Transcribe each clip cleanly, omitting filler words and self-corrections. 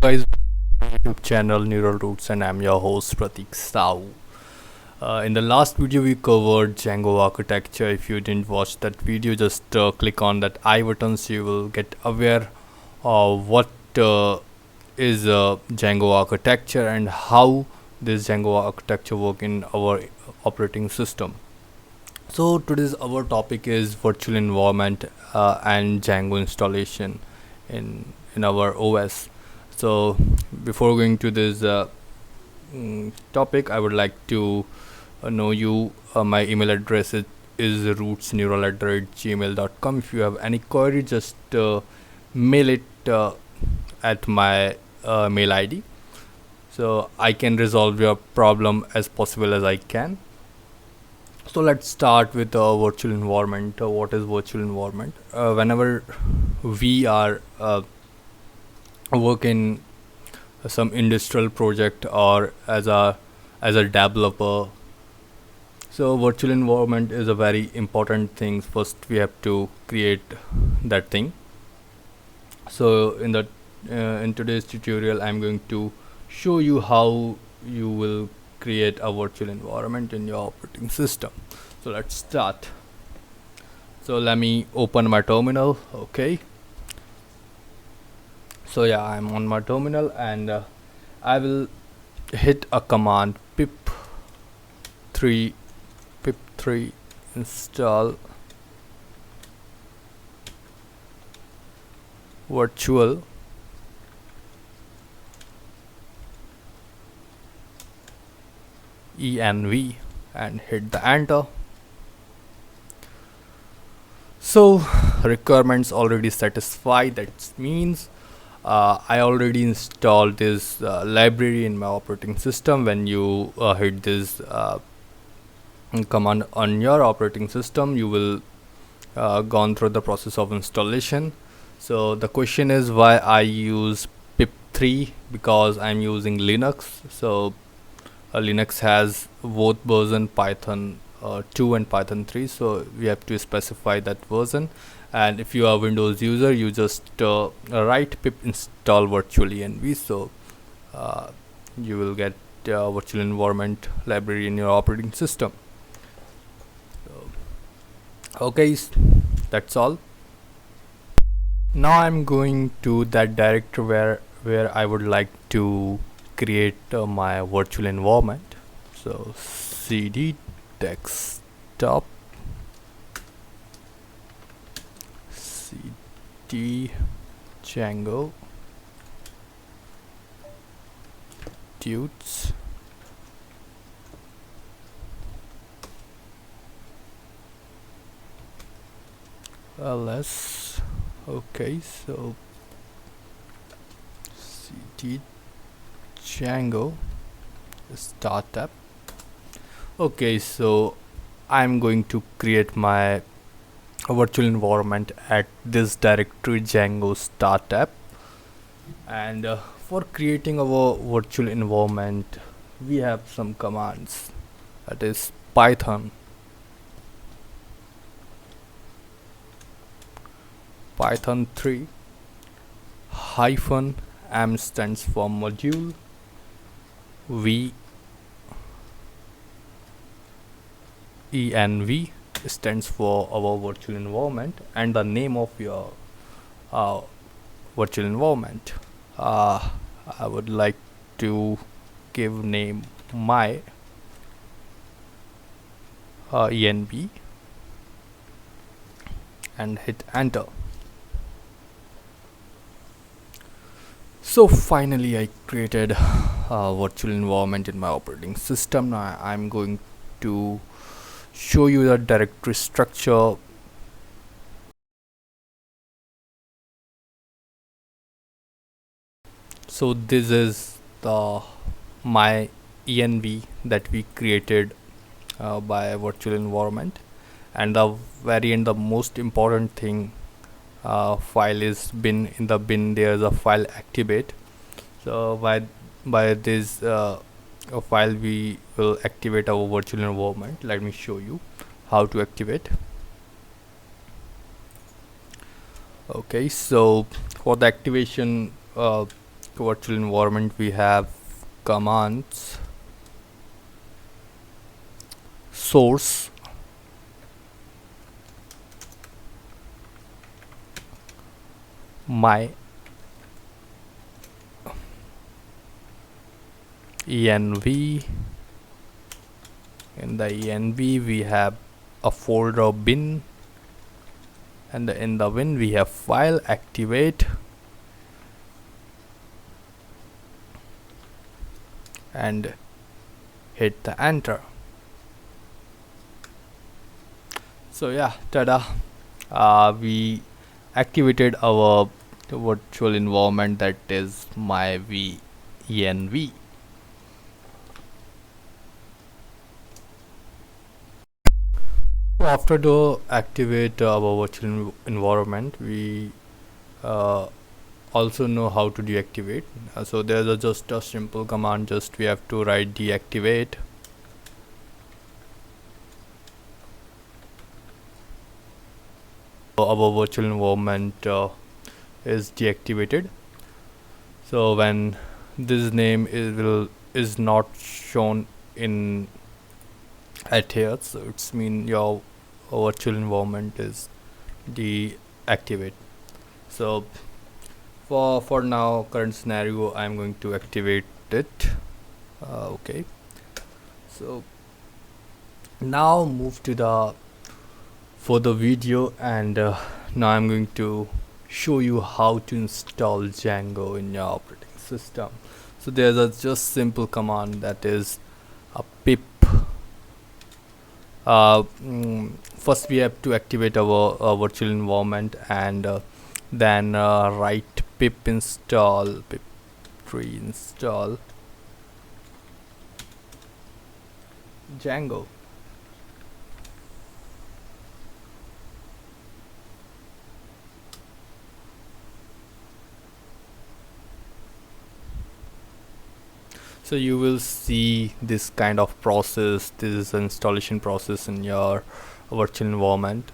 guys, YouTube channel Neural Roots, and I'm your host Pratik Sau. In the last video we covered Django architecture. If you didn't watch that video, just click on that I button so you will get aware of what is Django architecture and how this Django architecture work in our operating system. So today's our topic is virtual environment and Django installation in our OS. So before going to this topic, I would like to know you. My email address is rootsneural@gmail.com. If you have any query, just mail it at my mail ID, so I can resolve your problem as possible as I can. So let's start with a virtual environment. What is virtual environment? Whenever we are work in some industrial project or as a developer, so virtual environment is a very important thing. First we have to create that thing. So in today's tutorial I'm going to show you how you will create a virtual environment in your operating system. So let's start. So let me open my terminal. Okay, so yeah, I'm on my terminal, and I will hit a command pip3 install virtual env and hit the enter. So requirements already satisfied. That means I already installed this library in my operating system. When you hit this command on your operating system, you will gone through the process of installation. So the question is why I use pip3, because I'm using Linux. So Linux has both version Python 2 and Python 3, so we have to specify that version. And if you are Windows user, you just write pip install virtual env, so you will get virtual environment library in your operating system. So, okay, that's all. Now I'm going to that directory where I would like to create my virtual environment. So cd desktop cd Django dudes ls. Okay, so cd Django startup. Okay, so I'm going to create my virtual environment at this directory Django startup. And for creating our virtual environment, we have some commands. That is Python 3 hyphen m stands for module, v env stands for our virtual environment, and the name of your virtual environment. I would like to give name my env and hit enter. So finally I created a virtual environment in my operating system. Now I'm going to show you the directory structure. So this is the my env that we created by virtual environment, and the very end, the most important thing, file is bin. In the bin there is a file activate. So by this file we will activate our virtual environment. Let me show you how to activate. Okay, so for the activation virtual environment, we have commands source my env. In the env we have a folder bin, and in the bin we have file activate, and hit the enter. So yeah, tada, we activated our virtual environment, that is my env. After to activate our virtual environment, we uh, also know how to deactivate. So there's just a simple command, just we have to write deactivate. Our virtual environment is deactivated. So when this name is not shown in at here, so it's mean your virtual environment is deactivate. So for now current scenario, I'm going to activate it. Okay, so now move to the further video, and now I'm going to show you how to install Django in your operating system. So there's a just simple command, that is a pip. First we have to activate our virtual environment, and then write pip install pip reinstall Django. So you will see this kind of process. This is an installation process in your virtual environment,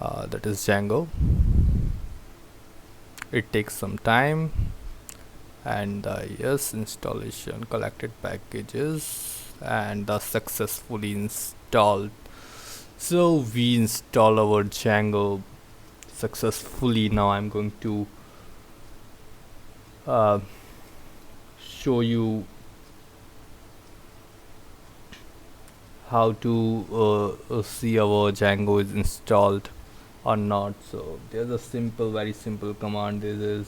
that is Django. It takes some time, and yes, installation collected packages, and successfully installed. So we install our Django successfully. Now I'm going to show you how to see our Django is installed or not. So there's a simple, very simple command. This is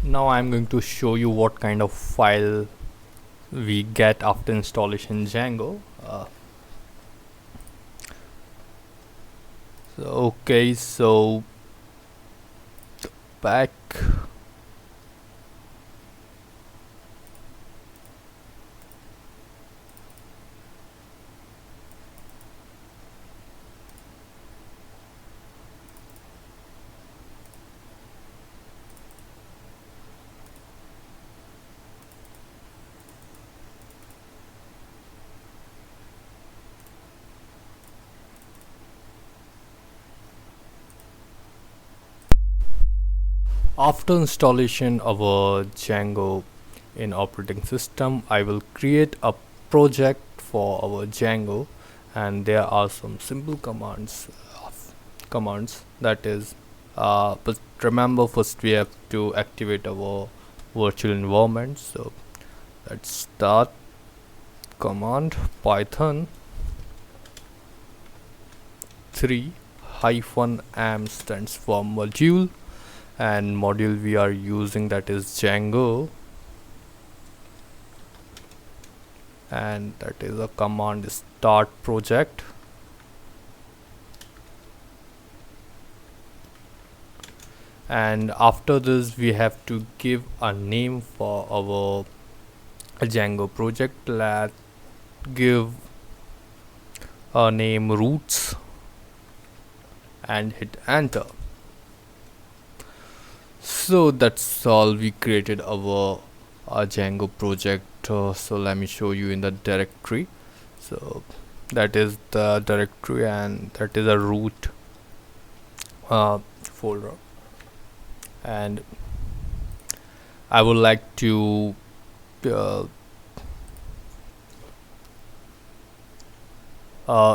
now I'm going to show you what kind of file we get after installation Django. So okay, so back. After installation of a Django in operating system, I will create a project for our Django, and there are some simple commands, that is but remember, first we have to activate our virtual environment. So let's start command python 3 -m stands for module, and module we are using, that is Django, and that is a command start project. And after this we have to give a name for our Django project. Let's give a name roots and hit enter. So that's all. We created our Django project. So let me show you in the directory. So that is the directory, and that is a root folder. And I would like to uh,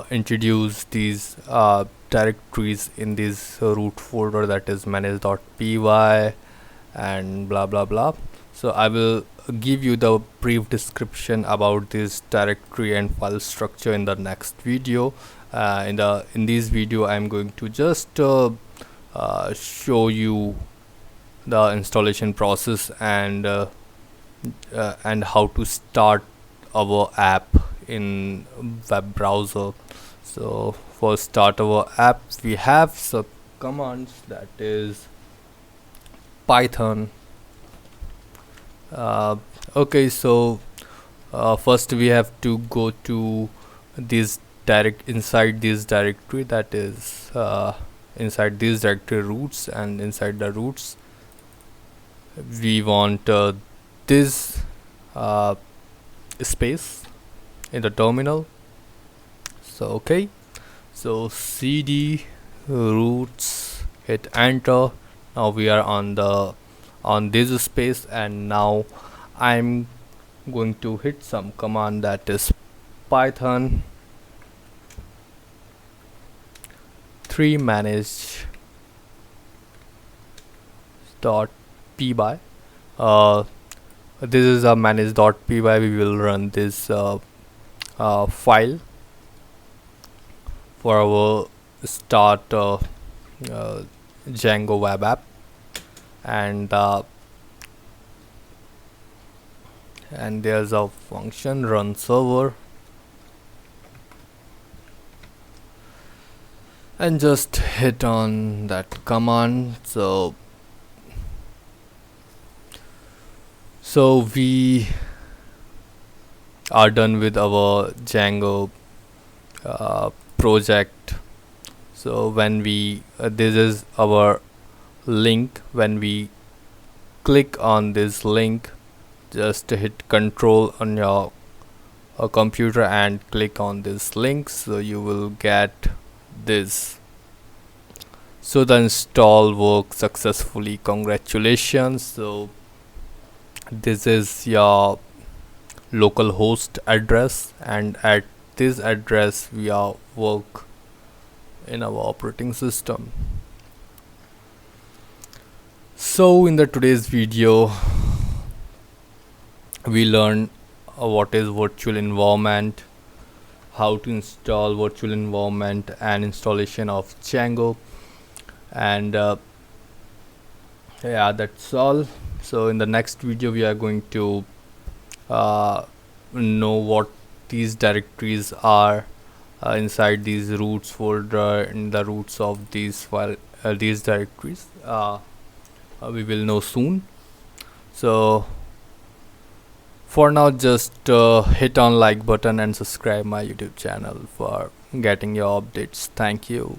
introduce these directories in this root folder, that is manage.py and blah blah blah. So I will give you the brief description about this directory and file structure in the next video. In this video I'm going to just show you the installation process and how to start our app in web browser. So for start our app we have some commands, that is Python. Okay, so first we have to go to this inside this directory, that is inside this directory roots, and inside the roots we want this space in the terminal. So okay, so cd roots, hit enter. Now we are on this space, and now I'm going to hit some command, that is python 3 manage dot py. This is a manage.py. We will run this file for our start Django web app, and there's a function run server, and just hit on that command. So we are done with our Django project. So when we this is our link. When we click on this link, just hit control on your computer and click on this link, so you will get this. So the install worked successfully, congratulations. So this is your local host address, and at this address we are work in our operating system. So in the today's video we learned what is virtual environment, how to install virtual environment, and installation of Django, and yeah, that's all. So in the next video we are going to know what these directories are inside these roots folder, in the roots of these file these directories. We will know soon. So for now, just hit on like button and subscribe my YouTube channel for getting your updates. Thank you.